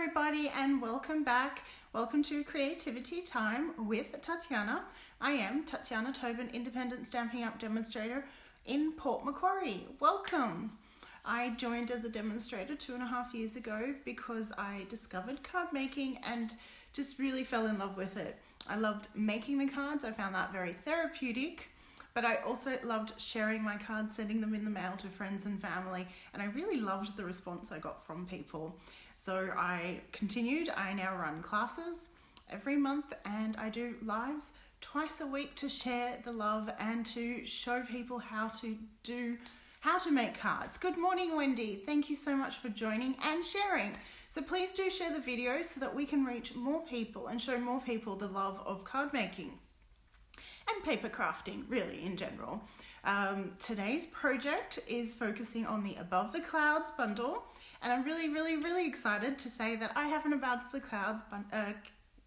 everybody and welcome back. Welcome to Creativity Time with Tatiana. I am Tatiana Tobin, Independent Stampin Up demonstrator in Port Macquarie. Welcome. I joined as a demonstrator 2.5 years ago because I discovered card making and just really fell in love with it. I loved making the cards. I found that very therapeutic. But I also loved sharing my cards, sending them in the mail to friends and family, and I really loved the response I got from people. So I continued. I now run classes every month and I do lives twice a week to share the love and to show people how to make cards. Good morning, Wendy. Thank you so much for joining and sharing. So please do share the video so that we can reach more people and show more people the love of card making and paper crafting, really, in general. Today's project is focusing on the Above the Clouds bundle, and I'm really excited to say that I have an Above the Clouds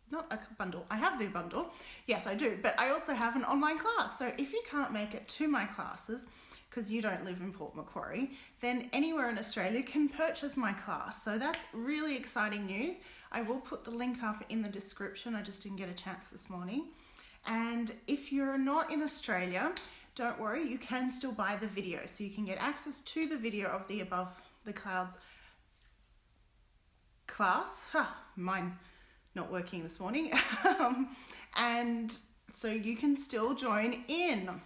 not a bundle. I have the bundle, yes I do, but I also have an online class. So if you can't make it to my classes because you don't live in Port Macquarie, then anywhere in Australia can purchase my class. So that's really exciting news. I will put the link up in the description. I just didn't get a chance this morning. And if you're not in Australia, don't worry, you can still buy the video. So you can get access to the video of the Above the Clouds class. Mine not working this morning. And so you can still join in.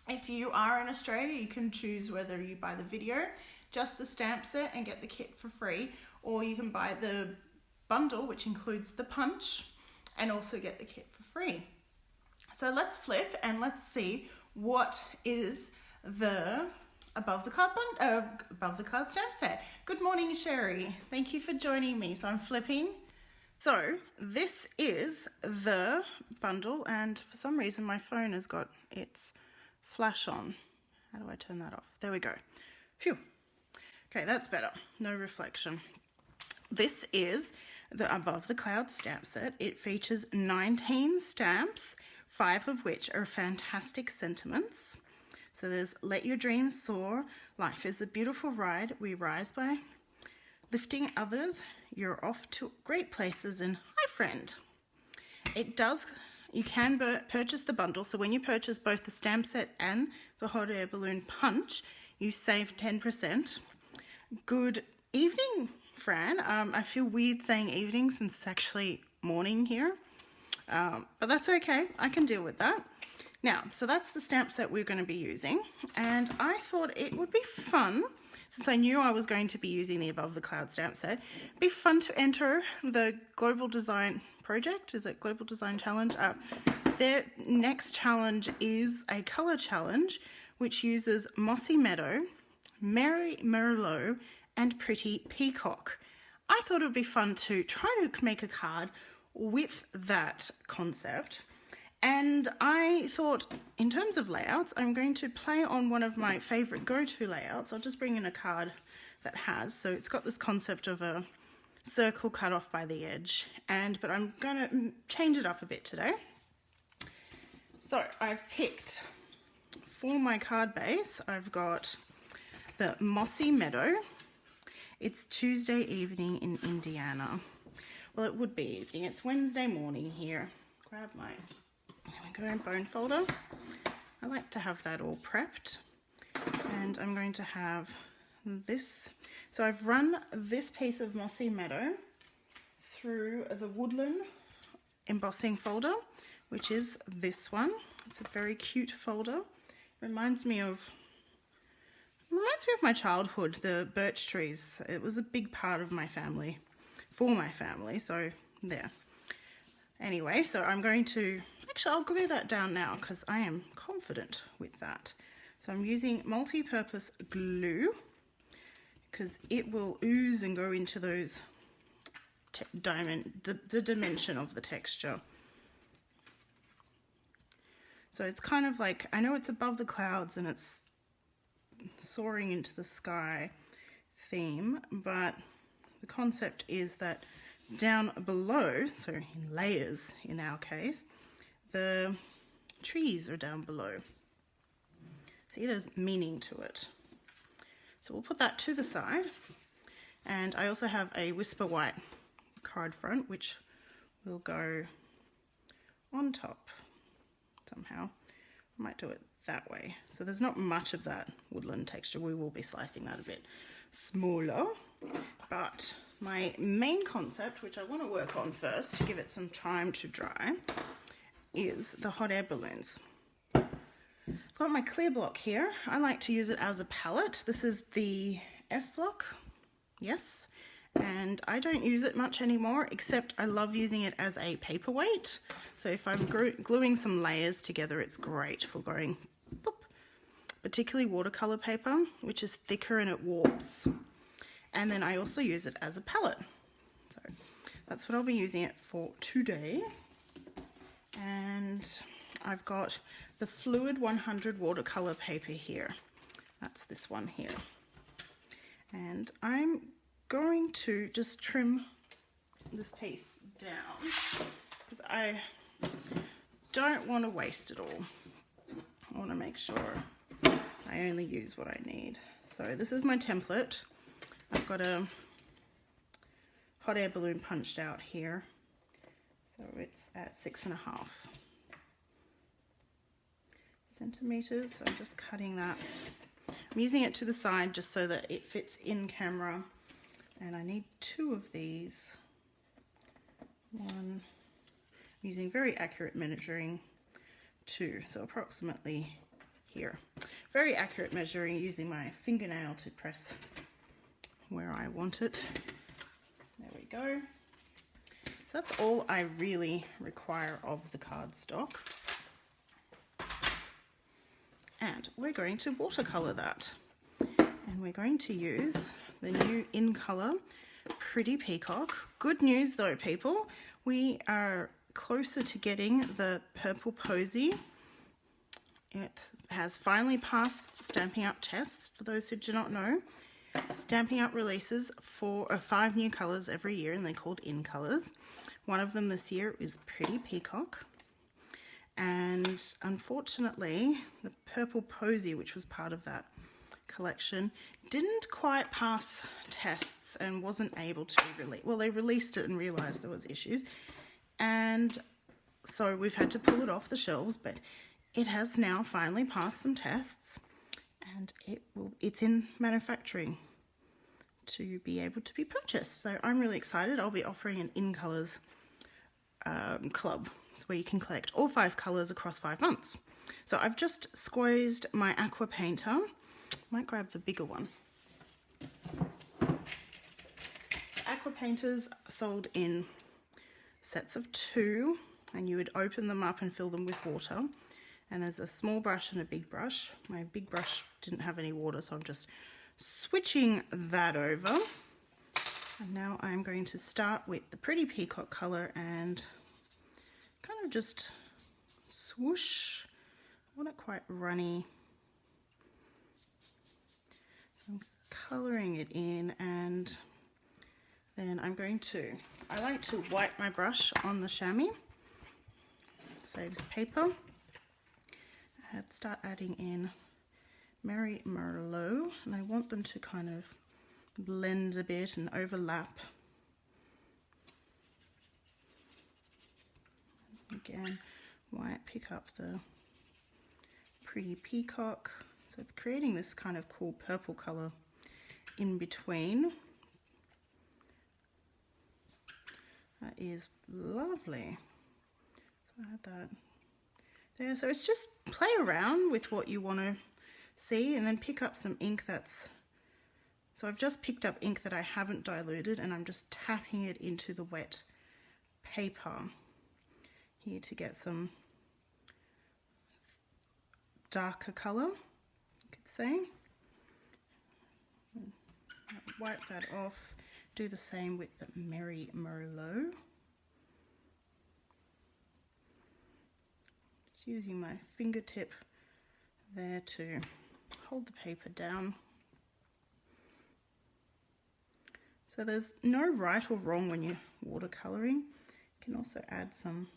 If you are in Australia, you can choose whether you buy the video, just the stamp set and get the kit for free, or you can buy the bundle, which includes the punch, and also get the kit for free. So let's flip and let's see what is the Above the Cloud stamp set. Good morning, Sherry. Thank you for joining me. So I'm flipping. So this is the bundle, and for some reason my phone has got its flash on. How do I turn that off? There we go. Phew. Okay, that's better. No reflection. This is the Above the Cloud stamp set. It features 19 stamps, 5 of which are fantastic sentiments. So there's Let Your Dreams Soar, Life is a Beautiful Ride, We Rise by Lifting Others, You're Off to Great Places, and Hi Friend. You can purchase the bundle, so when you purchase both the stamp set and the hot air balloon punch, you save 10%. Good evening, Fran. I feel weird saying evening since it's actually morning here. But that's okay, I can deal with that. Now, so that's the stamp set we're going to be using, and I thought it would be fun, since I knew I was going to be using the Above the Cloud stamp set, it'd be fun to enter the Global Design Project. Is it Global Design Challenge? Their next challenge is a colour challenge, which uses Mossy Meadow, Merry Merlot, and Pretty Peacock. I thought it would be fun to try to make a card with that concept, and I thought in terms of layouts I'm going to play on one of my favorite go-to layouts. I'll just bring in a card that has, so it's got this concept of a circle cut off by the edge, but I'm going to change it up a bit today. So I've picked for my card base, I've got the Mossy Meadow. It's Tuesday evening in Indiana. Well, it would be evening. It's Wednesday morning here. Grab my, there we go, bone folder. I like to have that all prepped. And I'm going to have this. So I've run this piece of Mossy Meadow through the Woodland embossing folder, which is this one. It's a very cute folder. Reminds me of my childhood, the birch trees. It was a big part of my family. For my family, so there. Anyway, so I'm going to, actually I'll glue that down now because I am confident with that. So I'm using multi-purpose glue because it will ooze and go into those the dimension of the texture. So it's kind of like, I know it's above the clouds and it's soaring into the sky theme, but the concept is that down below, so in layers in our case, the trees are down below. See, there's meaning to it. So we'll put that to the side. And I also have a Whisper White card front, which will go on top somehow. I might do it that way. So there's not much of that woodland texture. We will be slicing that a bit smaller. But my main concept, which I want to work on first to give it some time to dry, is the hot air balloons. I've got my clear block here. I like to use it as a palette. This is the F block, yes, and I don't use it much anymore, except I love using it as a paperweight. So if I'm gluing some layers together, it's great for going boop, particularly watercolor paper, which is thicker and it warps. And then I also use it as a palette. So that's what I'll be using it for today. And I've got the Fluid 100 watercolor paper here. That's this one here. And I'm going to just trim this piece down because I don't want to waste it all. I want to make sure I only use what I need. So this is my template. I've got a hot air balloon punched out here. So it's at 6.5 centimeters. So I'm just cutting that. I'm using it to the side just so that it fits in camera. And I need 2 of these. One, I'm using very accurate measuring, 2, so approximately here. Very accurate measuring, using my fingernail to press where I want it. There we go. So that's all I really require of the cardstock. And we're going to watercolor that. And we're going to use the new in color Pretty Peacock. Good news though, people, we are closer to getting the Purple Posy. It has finally passed Stampin' Up tests. For those who do not know, Stampin' Up releases 5 new colors every year, and they're called in colors. One of them this year is Pretty Peacock. And unfortunately, the Purple Posy, which was part of that collection, didn't quite pass tests and wasn't able to be released. Well, they released it and realized there was issues, and so we've had to pull it off the shelves, but it has now finally passed some tests, and it's in manufacturing to be able to be purchased. So I'm really excited. I'll be offering an in colors club. It's where you can collect all 5 colors across 5 months. So I've just squeezed my aqua painter. Might grab the bigger one. Aqua painters are sold in sets of 2, and you would open them up and fill them with water. And there's a small brush and a big brush. My big brush didn't have any water, so I'm just switching that over. And now I'm going to start with the Pretty Peacock color and kind of just swoosh. I want it quite runny. So I'm coloring it in, and then I'm going to, I like to wipe my brush on the chamois. Saves paper. I'd start adding in Merry Merlot, and I want them to kind of blend a bit and overlap. Again, pick up the Pretty Peacock. So it's creating this kind of cool purple color in between. That is lovely. So I had that there. So it's just play around with what you want to see, and then pick up some ink that's, so I've just picked up ink that I haven't diluted, and I'm just tapping it into the wet paper here to get some darker color, you could say. Wipe that off. Do the same with the Merry Merlot. Just using my fingertip there to hold the paper down. So there's no right or wrong when you're watercoloring. You can also add some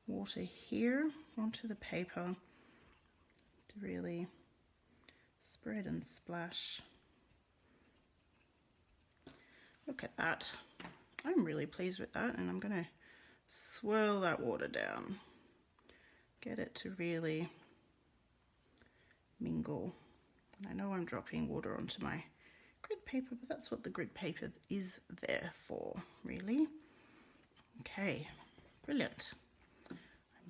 water here onto the paper to really spread and splash. Look at that. I'm really pleased with that, and I'm going to swirl that water down. Get it to really mingle. And I know I'm dropping water onto my grid paper, but that's what the grid paper is there for, really. Okay, brilliant. I'm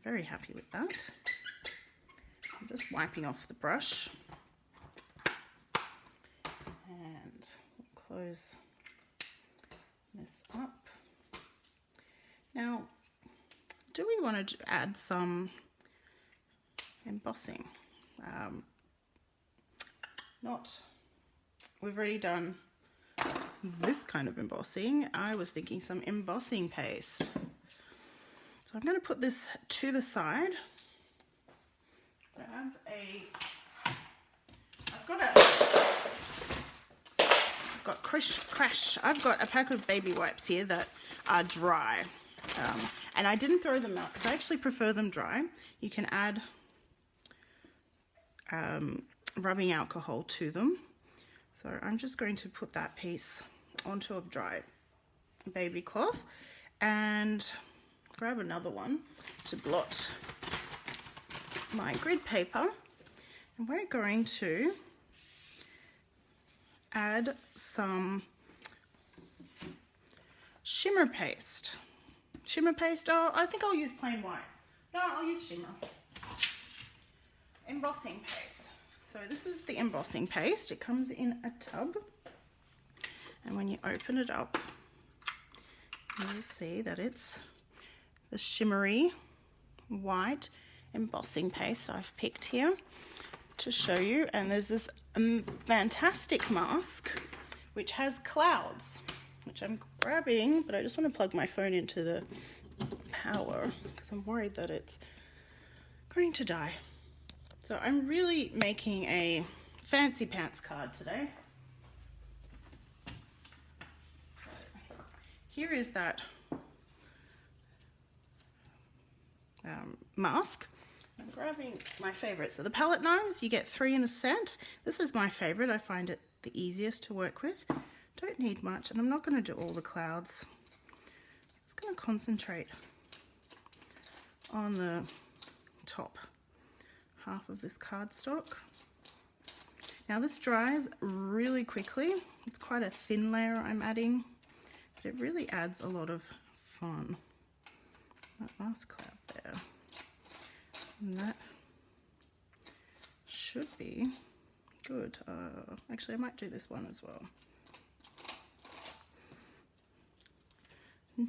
very happy with that. I'm just wiping off the brush. And we'll close this up. Now, do we want to add some embossing? We've already done this kind of embossing. I was thinking some embossing paste. So I'm going to put this to the side. I've got a pack of baby wipes here that are dry. And I didn't throw them out because I actually prefer them dry. You can add rubbing alcohol to them. So I'm just going to put that piece onto a dry baby cloth and grab another one to blot my grid paper. And we're going to add some shimmer paste. Oh, I think I'll use plain white. No, I'll use shimmer. Embossing paste. So this is the embossing paste. It comes in a tub. And when you open it up, you'll see that it's the shimmery white embossing paste I've picked here to show you. And there's this fantastic mask which has clouds, which I'm grabbing, but I just want to plug my phone into the power because I'm worried that it's going to die. So I'm really making a fancy pants card today. Here is that mask. I'm grabbing my favorite. So the palette knives, you get 3 in a set. This is my favorite. I find it the easiest to work with. Don't need much, and I'm not going to do all the clouds. I'm just going to concentrate on the top half of this cardstock. Now this dries really quickly. It's quite a thin layer I'm adding, but it really adds a lot of fun. That last cloud there. And that should be good. Actually, I might do this one as well.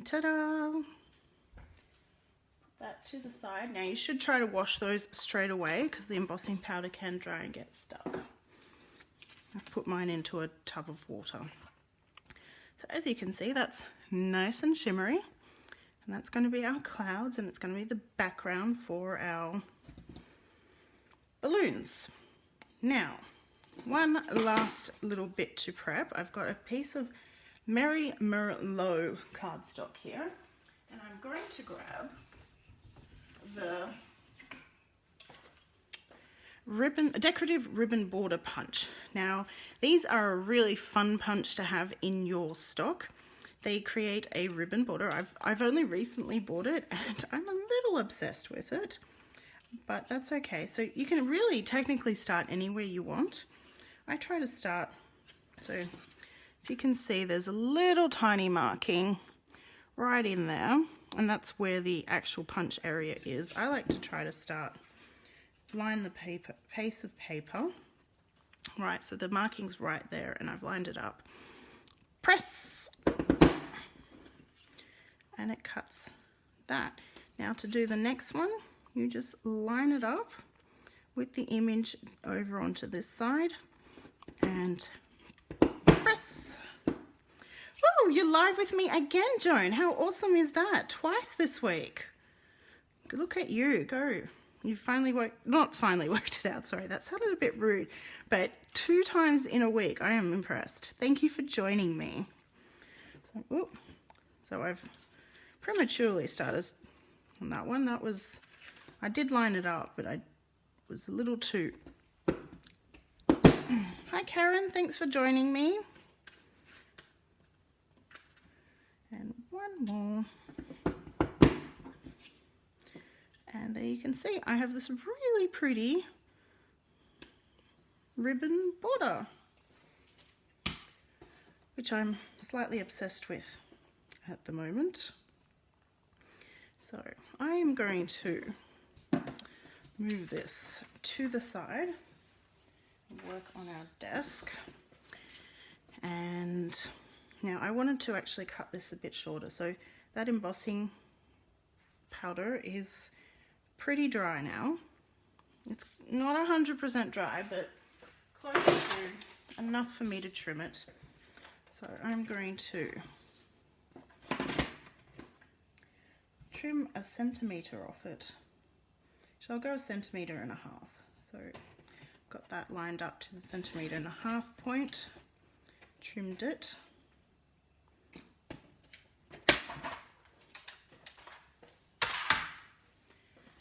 Ta-da! Put that to the side. Now you should try to wash those straight away because the embossing powder can dry and get stuck. I've put mine into a tub of water. So as you can see, that's nice and shimmery. And that's going to be our clouds, and it's going to be the background for our balloons. Now, one last little bit to prep. I've got a piece of Merry Merlot cardstock here, and I'm going to grab the decorative ribbon border punch. Now, these are a really fun punch to have in your stock. They create a ribbon border. I've only recently bought it, and I'm a little obsessed with it, but that's okay. So you can really technically start anywhere you want. I try to start, so if you can see, there's a little tiny marking right in there, and that's where the actual punch area is. I like to try to start, line the piece of paper. Right, so the marking's right there, and I've lined it up. Press! And it cuts that. Now to do the next one, you just line it up with the image over onto this side and press. Oh, you're live with me again, Joan. How awesome is that? Twice this week. Look at you, go. You finally not finally worked it out, sorry, that sounded a bit rude, but 2 times in a week. I am impressed. Thank you for joining me. So I've prematurely started on that one. I did line it up, but I was a little too... Hi Karen, thanks for joining me. And one more. And there you can see I have this really pretty ribbon border, which I'm slightly obsessed with at the moment. So I am going to move this to the side and work on our desk. And now I wanted to actually cut this a bit shorter, so that embossing powder is pretty dry now. It's not 100% dry, but close to enough for me to trim it. So I'm going to trim 1 centimetre off it. So I'll go 1.5 centimetres. So got that lined up to the 1.5 centimetre point, trimmed it.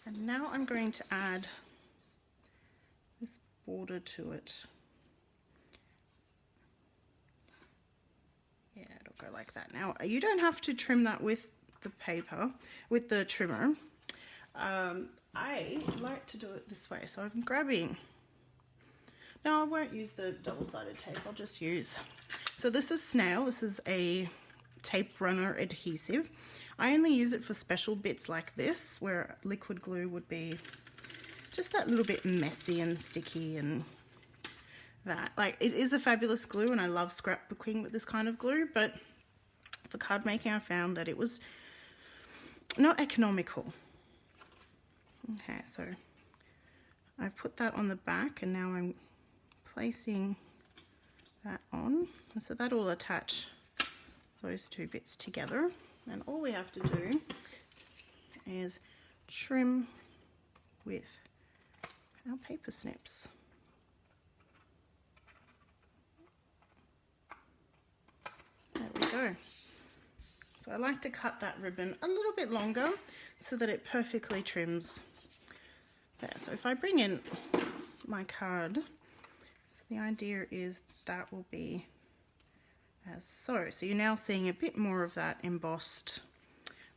And now I'm going to add this border to it. Yeah, it'll go like that. Now, you don't have to trim that with the paper, with the trimmer. I like to do it this way. So I'm grabbing, no, I won't use the double-sided tape. I'll just use, so this is snail. This is a tape runner adhesive. I only use it for special bits like this, where liquid glue would be just that little bit messy and sticky and that. Like, it is a fabulous glue and I love scrapbooking with this kind of glue, but for card making I found that it was not economical. Okay, so I've put that on the back and now I'm placing that on. And so that will attach those two bits together. And all we have to do is trim with our paper snips. There we go. So I like to cut that ribbon a little bit longer so that it perfectly trims there. So if I bring in my card, so the idea is that will be as so. So you're now seeing a bit more of that embossed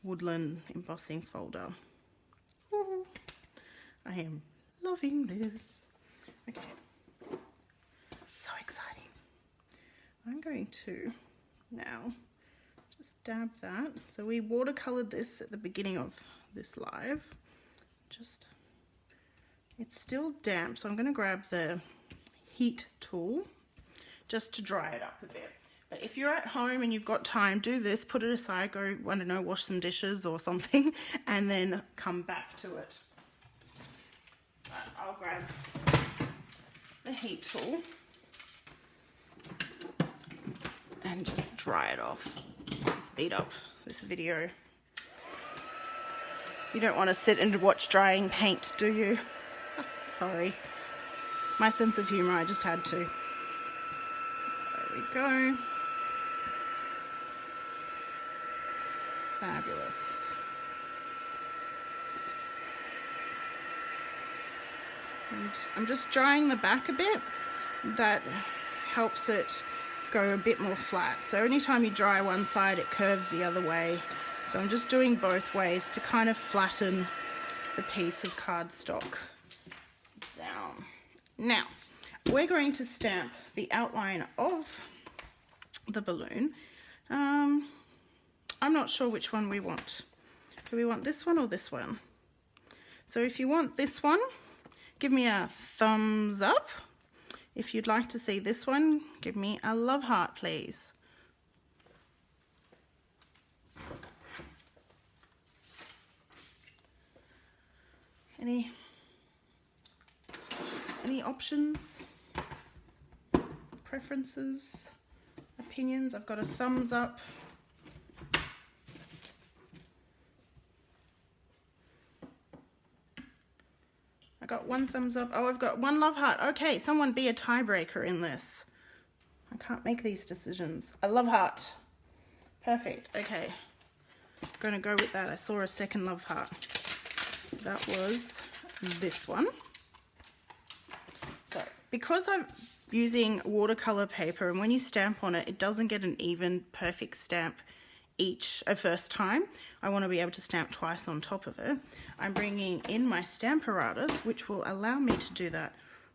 woodland embossing folder. Ooh, I am loving this. Okay, so exciting. I'm going to now just dab that. So we watercolored this at the beginning of this live. Just, it's still damp, so I'm going to grab the heat tool just to dry it up a bit. But if you're at home and you've got time, do this, put it aside, go, I don't know, wash some dishes or something, and then come back to it. I'll grab the heat tool and just dry it off to speed up this video. You don't want to sit and watch drying paint, do you? Sorry. My sense of humour, I just had to. There we go. Fabulous. And I'm just drying the back a bit. That helps it go a bit more flat. So anytime you dry one side, it curves the other way. So I'm just doing both ways to kind of flatten the piece of cardstock down. Now, we're going to stamp the outline of the balloon. I'm not sure which one we want. Do we want this one or this one? So if you want this one, give me a thumbs up. If you'd like to see this one, give me a love heart, please. Any options, preferences, opinions? I've got a thumbs up. I got one thumbs up. Oh, I've got one love heart. Okay, someone be a tiebreaker in this. I can't make these decisions. A love heart. Perfect. Okay. I'm going to go with that. I saw a second love heart. So that was this one. So because I'm using watercolor paper, and when you stamp on it, it doesn't get an even perfect stamp first time. I want to be able to stamp twice on top of it. I'm bringing in my Stamparatus, which will allow me to do that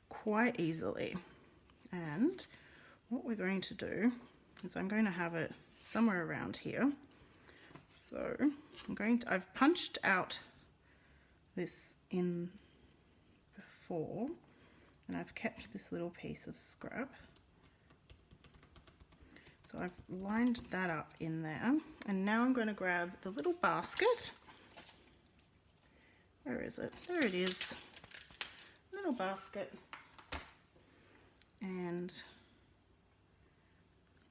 quite easily. And what we're going to do is I'm going to have it somewhere around here. So I've punched out this in before, and I've kept this little piece of scrap. So I've lined that up in there, and now I'm going to grab the little basket. Where is it? There it is. Little basket. And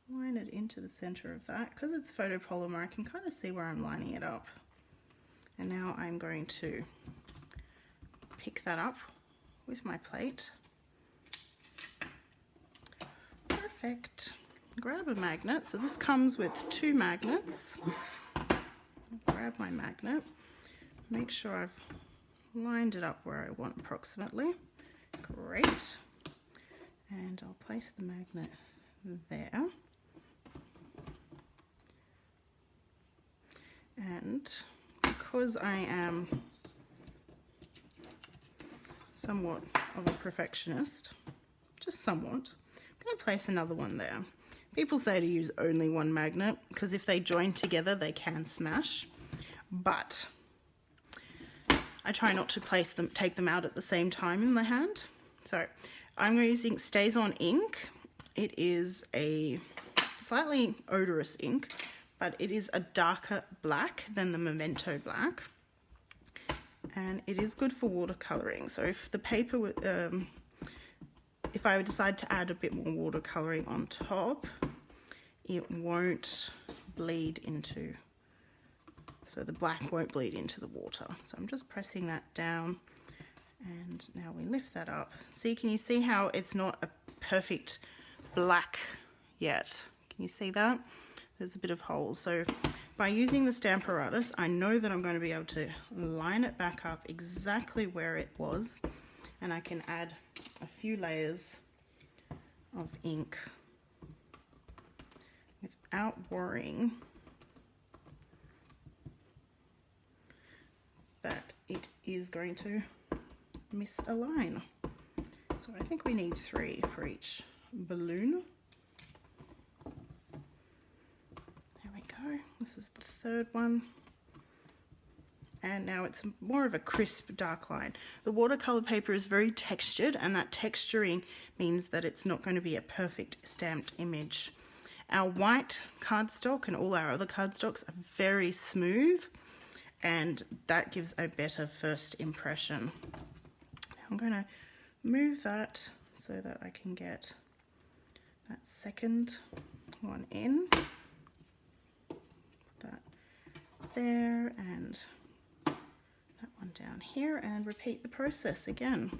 line it into the center of that. Because it's photopolymer, I can kind of see where I'm lining it up. And now I'm going to pick that up with my plate. Perfect. Grab a magnet. So this comes with 2 magnets. Grab my magnet. Make sure I've lined it up where I want approximately. Great. And I'll place the magnet there. And because I am somewhat of a perfectionist, just somewhat, I'm going to place another one there. People say to use only one magnet because if they join together they can smash, but I try not to take them out at the same time in the hand. So I'm using Stays On ink. It is a slightly odorous ink, but it is a darker black than the Memento black, and it is good for watercoloring. So if the paper if I would decide to add a bit more watercoloring on top, it won't bleed into, so the black won't bleed into the water. So I'm just pressing that down, and now we lift that up. See, can you see how it's not a perfect black yet? Can you see that? There's a bit of holes. So by using the Stamparatus, I know that I'm going to be able to line it back up exactly where it was, and I can add a few layers of ink without worrying that it is going to misalign. So I think we need 3 for each balloon. There we go. This is the 3rd one. And now it's more of a crisp dark line. The watercolor paper is very textured, and that texturing means that it's not going to be a perfect stamped image. Our white cardstock and all our other cardstocks are very smooth, and that gives a better first impression. Now I'm going to move that so that I can get that second one in. Put that there, and that one down here, and repeat the process again.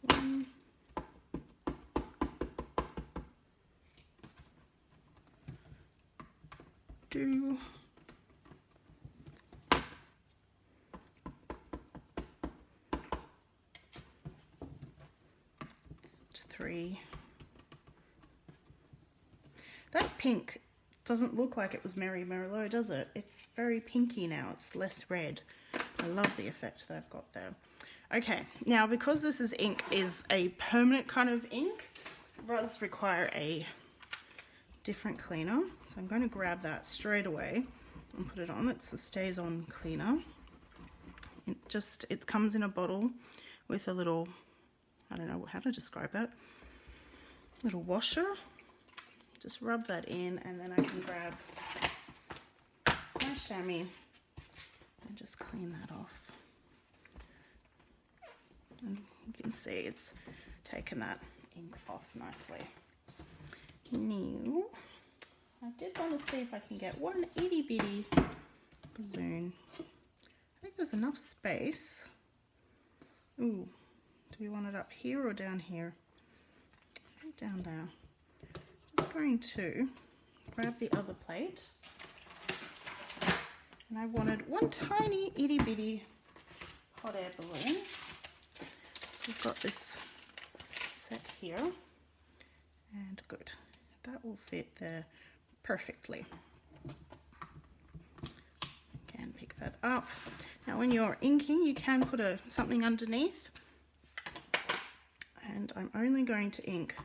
One, two, three. That pink doesn't look like it was Merry Merlot, does it? It's very pinky now. It's less red. I love the effect that I've got there. Okay, now because this is ink is a permanent kind of ink, it does require a different cleaner. So I'm going to grab that straight away and put it on. It's the Stays On cleaner. It comes in a bottle with a little, I don't know how to describe that, little washer. Just rub that in, and then I can grab my chamois and just clean that off. And you can see it's taken that ink off nicely. Now, I did want to see if I can get one itty bitty balloon. I think there's enough space. Ooh, do we want it up here or down here? Down there. Just going to grab the other plate, and I wanted one tiny itty bitty hot air balloon. So we've got this set here. And good. That will fit there perfectly. Again, pick that up. Now when you're inking, you can put something underneath. And I'm only going to ink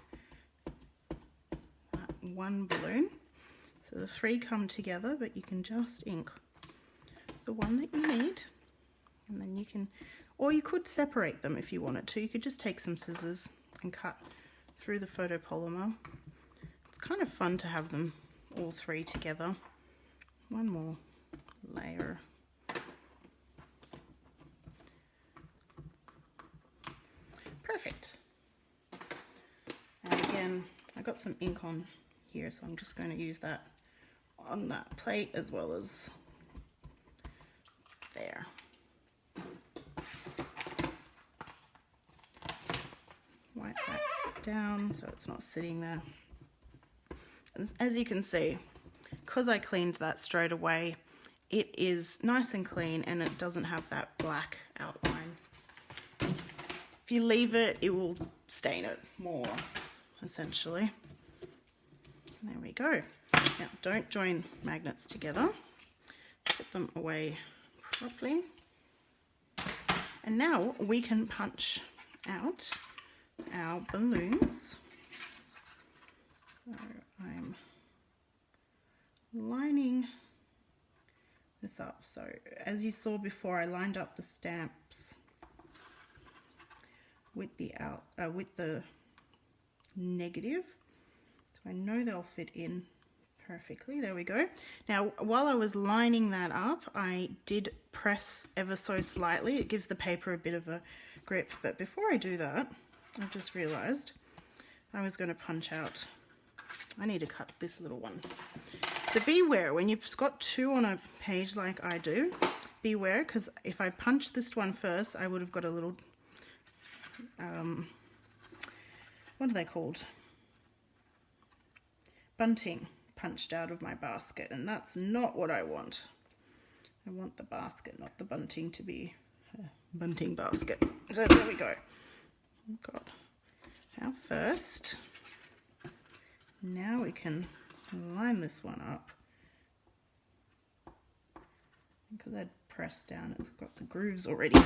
that one balloon. So the three come together, but you can just ink the one that you need. And then you can, or you could separate them if you wanted to. You could just take some scissors and cut through the photopolymer. It's kind of fun to have them all three together. One more layer. Perfect. And again, I got some ink on here, so I'm just going to use that on that plate as well as there. Wipe that down so it's not sitting there. As you can see, because I cleaned that straight away, it is nice and clean and it doesn't have that black outline. If you leave it, it will stain it more, essentially. There we go. Now, don't join magnets together. Put them away properly. And now we can punch out our balloons. So I'm lining this up. So as you saw before, I lined up the stamps with the negative, so I know they'll fit in perfectly. There we go. Now while I was lining that up, I did press ever so slightly. It gives the paper a bit of a grip, but before I do that, I've just realized I was going to punch out. I need to cut this little one. So beware when you've got two on a page like I do, beware, because if I punch this one first, I would have got a little what are they called? Bunting punched out of my basket, and that's not what I want. I want the basket, not the bunting, to be a bunting basket. So there we go. We've got our first. Now we can line this one up. Because I'd pressed down, it's got the grooves already.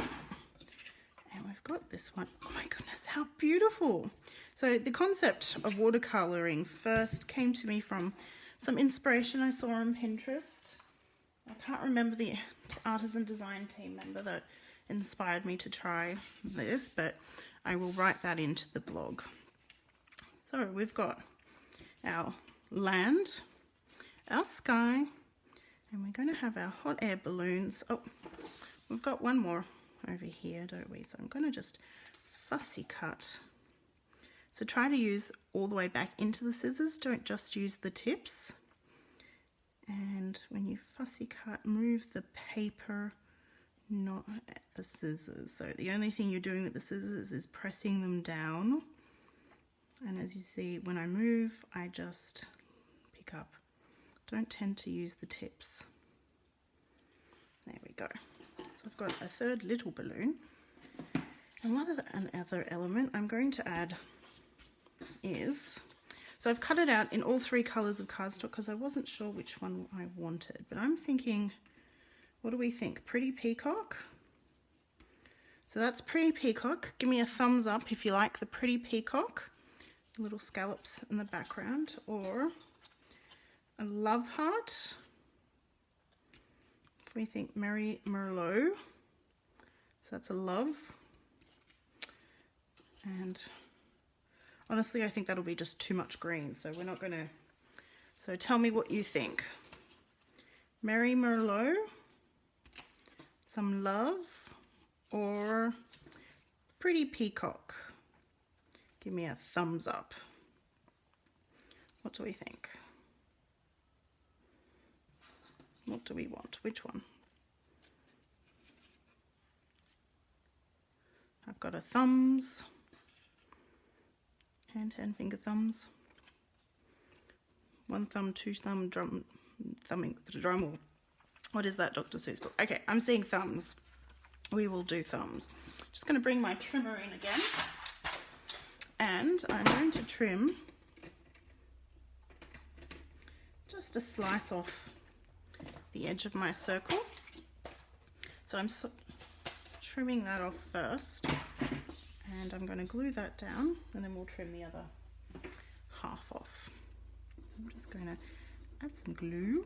And we've got this one. Oh my goodness, how beautiful. So the concept of watercoloring first came to me from some inspiration I saw on Pinterest. I can't remember the artisan design team member that inspired me to try this, but I will write that into the blog. So we've got our land, our sky, and we're going to have our hot air balloons. Oh, we've got one more over here, don't we? So I'm going to just fussy cut. So try to use all the way back into the scissors, don't just use the tips. And when you fussy cut, move the paper, not at the scissors. So the only thing you're doing with the scissors is pressing them down. And as you see, when I move, I just pick up. Don't tend to use the tips. There we go. So I've got a third little balloon. And another element I'm going to add is, so I've cut it out in all three colours of cardstock because I wasn't sure which one I wanted. But I'm thinking, what do we think? Pretty Peacock? So that's Pretty Peacock. Give me a thumbs up if you like the Pretty Peacock. Little scallops in the background. Or a Love Heart. If we think Merry Merlot. So that's a love. And honestly, I think that'll be just too much green, so we're not going to. So tell me what you think. Merry Merlot, some love, or Pretty Peacock? Give me a thumbs up. What do we think? What do we want? Which one? I've got a thumbs. Hand, finger, thumbs. One thumb, two thumb, thumbing the drum. What is that, Dr. Seuss book? Okay, I'm seeing thumbs. We will do thumbs. Just going to bring my trimmer in again. And I'm going to trim just a slice off the edge of my circle. So I'm trimming that off first, and I'm going to glue that down, and then we'll trim the other half off. I'm just going to add some glue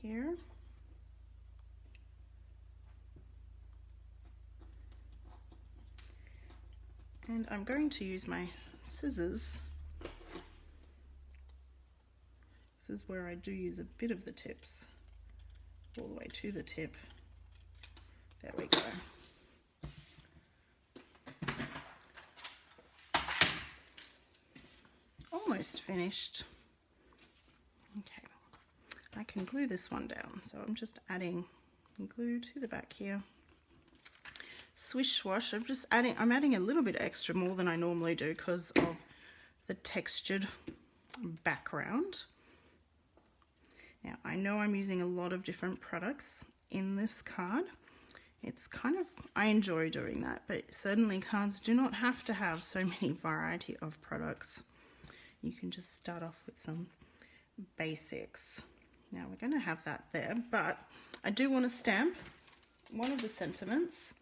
here. And I'm going to use my scissors. This is where I do use a bit of the tips, all the way to the tip. There we go. Almost finished. Okay, I can glue this one down. So I'm just adding glue to the back here. Swish swash, I'm adding a little bit extra, more than I normally do because of the textured background. Now I know I'm using a lot of different products in this card. It's kind of, I enjoy doing that, but certainly cards do not have to have so many variety of products. You can just start off with some basics. Now we're going to have that there, but I do want to stamp one of the sentiments.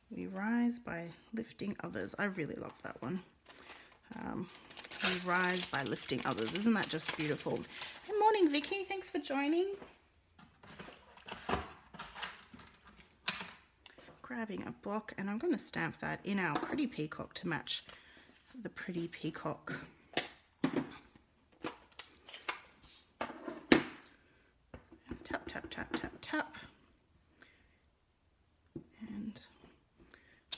We rise by lifting others. I really love that one. We rise by lifting others. Isn't that just beautiful? Good morning, Vicky. Thanks for joining. Grabbing a block, and I'm going to stamp that in our pretty peacock to match the pretty peacock. Tap, tap, tap, tap, tap. And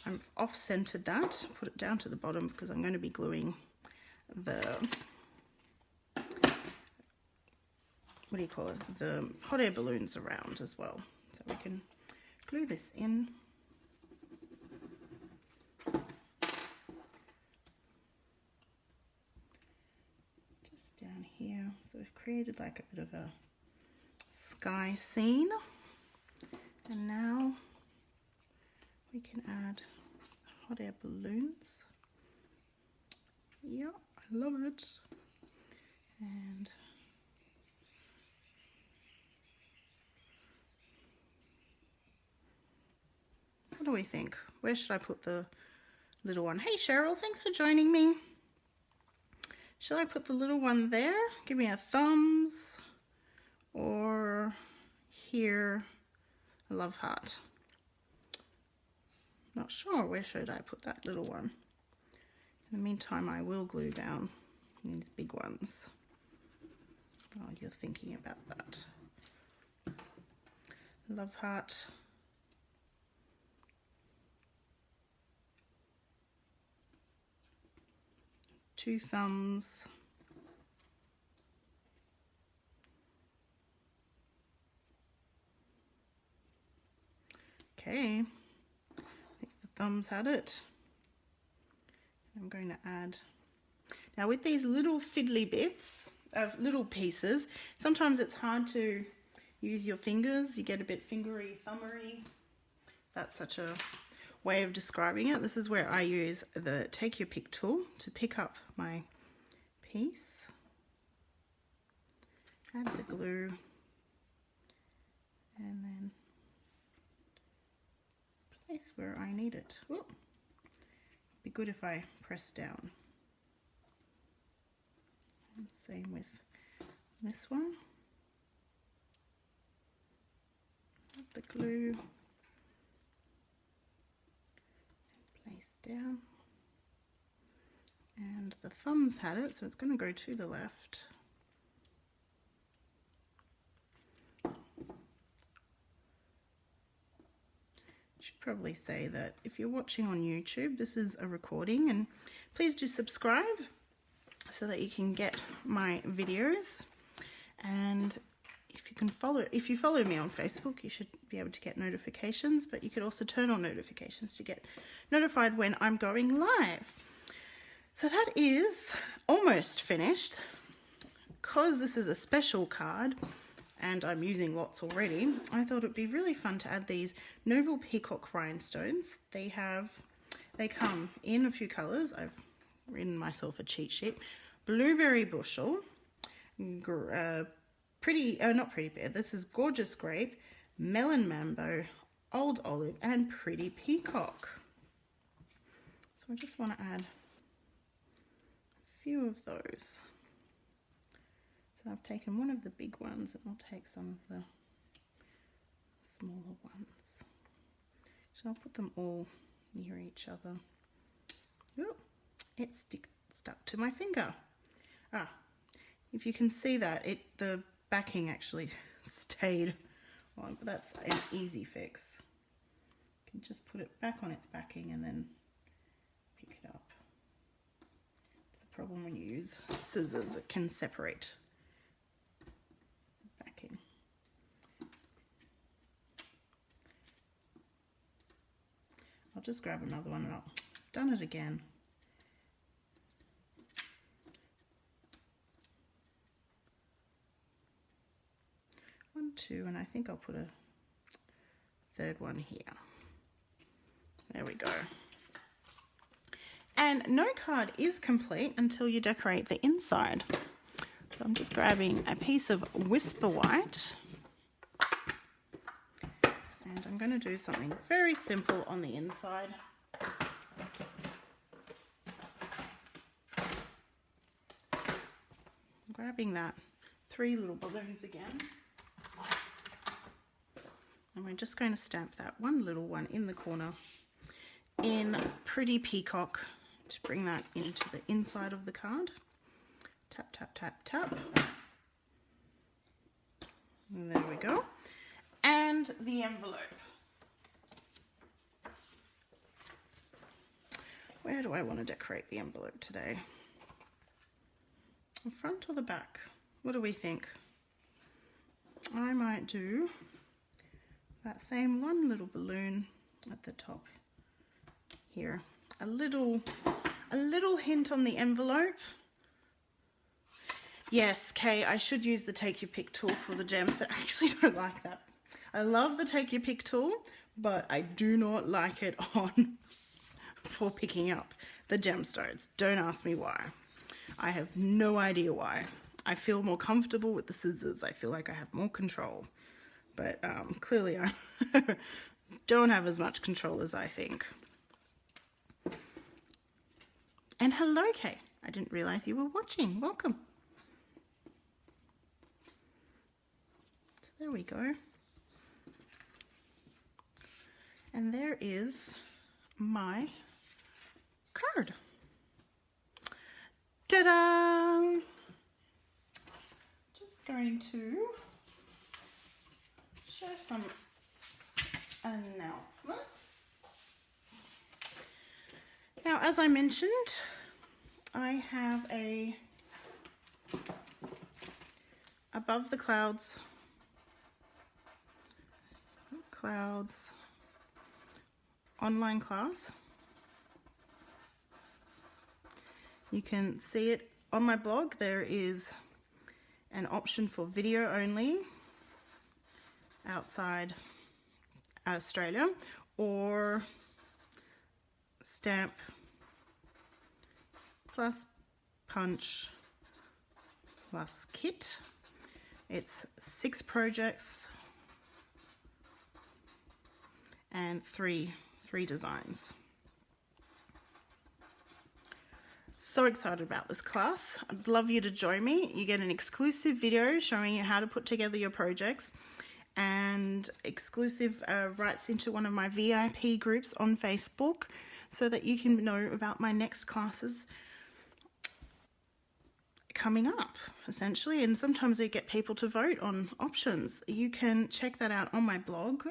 I'm off-centered that, put it down to the bottom because I'm going to be gluing the, what do you call it, the hot air balloons around as well. So we can glue this in. Just down here. So we've created like a bit of a sky scene. And now we can add hot air balloons. Yeah, I love it. And what do we think? Where should I put the little one? Hey Cheryl, thanks for joining me. Shall I put the little one there? Give me a thumbs. Or here, a love heart. Not sure, where should I put that little one? In the meantime, I will glue down these big ones while you're thinking about that. Love heart. Two thumbs. Okay, I think the thumbs had it. I'm going to add, now with these little fiddly bits of little pieces, sometimes it's hard to use your fingers. You get a bit fingery, thumbery. That's such a way of describing it. This is where I use the take your pick tool to pick up my piece, add the glue, and then place where I need it. Whoop. Be good if I press down. And same with this one. Add the glue, place down, and the thumbs had it, so it's going to go to the left. Should probably say that if you're watching on YouTube, this is a recording, and please do subscribe so that you can get my videos. And if you follow me on Facebook, you should be able to get notifications, but you could also turn on notifications to get notified when I'm going live. So that is almost finished. Because this is a special card, and I'm using lots already, I thought it'd be really fun to add these Noble Peacock rhinestones. They come in a few colours. I've written myself a cheat sheet. Blueberry Bushel, not Pretty Bear, this is Gorgeous Grape, Melon Mambo, Old Olive, and Pretty Peacock. So I just want to add a few of those. So I've taken one of the big ones and I'll take some of the smaller ones. So I'll put them all near each other. Oh, it stuck to my finger. Ah, if you can see that, the backing actually stayed on, but that's an easy fix. You can just put it back on its backing and then pick it up. It's the problem when you use scissors, it can separate the backing. I'll just grab another one and I've done it again. One, two, and I think I'll put a third one here. There we go. And no card is complete until you decorate the inside. So I'm just grabbing a piece of Whisper White. And I'm going to do something very simple on the inside. I'm grabbing that 3 little balloons again. And we're just going to stamp that one little one in the corner in Pretty Peacock to bring that into the inside of the card. Tap, tap, tap, tap. And there we go. And the envelope. Where do I want to decorate the envelope today? The front or the back? What do we think? I might do that same one little balloon at the top here. A little hint on the envelope. Yes, Kay, I should use the Take Your Pick tool for the gems, but I actually don't like that. I love the Take Your Pick tool, but I do not like it on for picking up the gemstones. Don't ask me why. I have no idea why. I feel more comfortable with the scissors. I feel like I have more control. But clearly I don't have as much control as I think. And hello, Kay. I didn't realize you were watching. Welcome. So there we go. And there is my card. Ta-da! Just going to share some announcements. Now, as I mentioned, I have a Above the Clouds online class. You can see it on my blog. There is an option for video only outside Australia, or stamp plus punch plus kit. It's 6 projects and three designs. So excited about this class. I'd love you to join me. You get an exclusive video showing you how to put together your projects, and exclusive rights into one of my VIP groups on Facebook, so that you can know about my next classes coming up, essentially. And sometimes I get people to vote on options. You can check that out on my blog,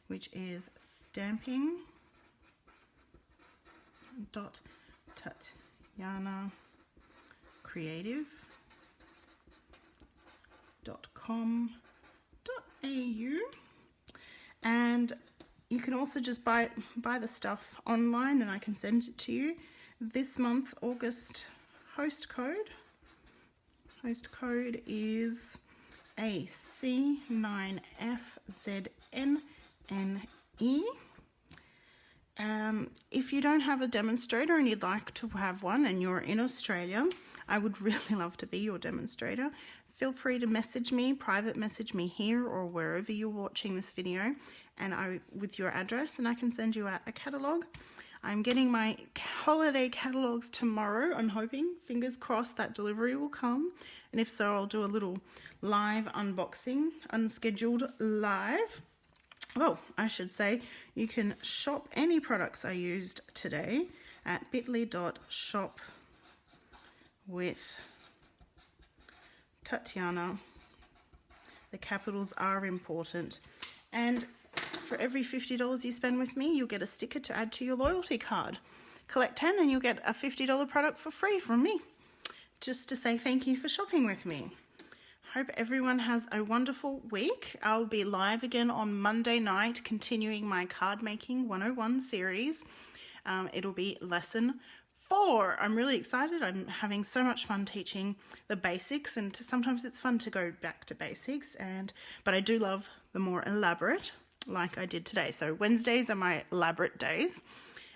which is stamping.tatianacreative.com.au, and you can also just buy the stuff online and I can send it to you. This month, August, host code is AC9FZNNE. If you don't have a demonstrator and you'd like to have one and you're in Australia, I would really love to be your demonstrator. Feel free to message me, private message me here or wherever you're watching this video, and with your address, and I can send you out a catalogue. I'm getting my holiday catalogues tomorrow. I'm hoping, fingers crossed, that delivery will come, and if so, I'll do a little live unboxing, unscheduled live. Oh, I should say you can shop any products I used today at bit.ly.shop with Tatiana. The capitals are important. And for every $50 you spend with me, you'll get a sticker to add to your loyalty card. Collect 10 and you'll get a $50 product for free from me, just to say thank you for shopping with me. Hope everyone has a wonderful week. I'll be live again on Monday night, continuing my card making 101 series. It'll be lesson 4. I'm really excited. I'm having so much fun teaching the basics, and sometimes it's fun to go back to basics, but I do love the more elaborate, like I did today. So Wednesdays are my elaborate days,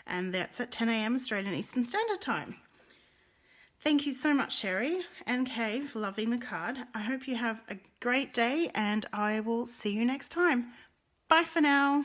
and that's at 10 a.m. Australian Eastern Standard Time. Thank you so much, Sherry and Kay, for loving the card. I hope you have a great day, and I will see you next time. Bye for now.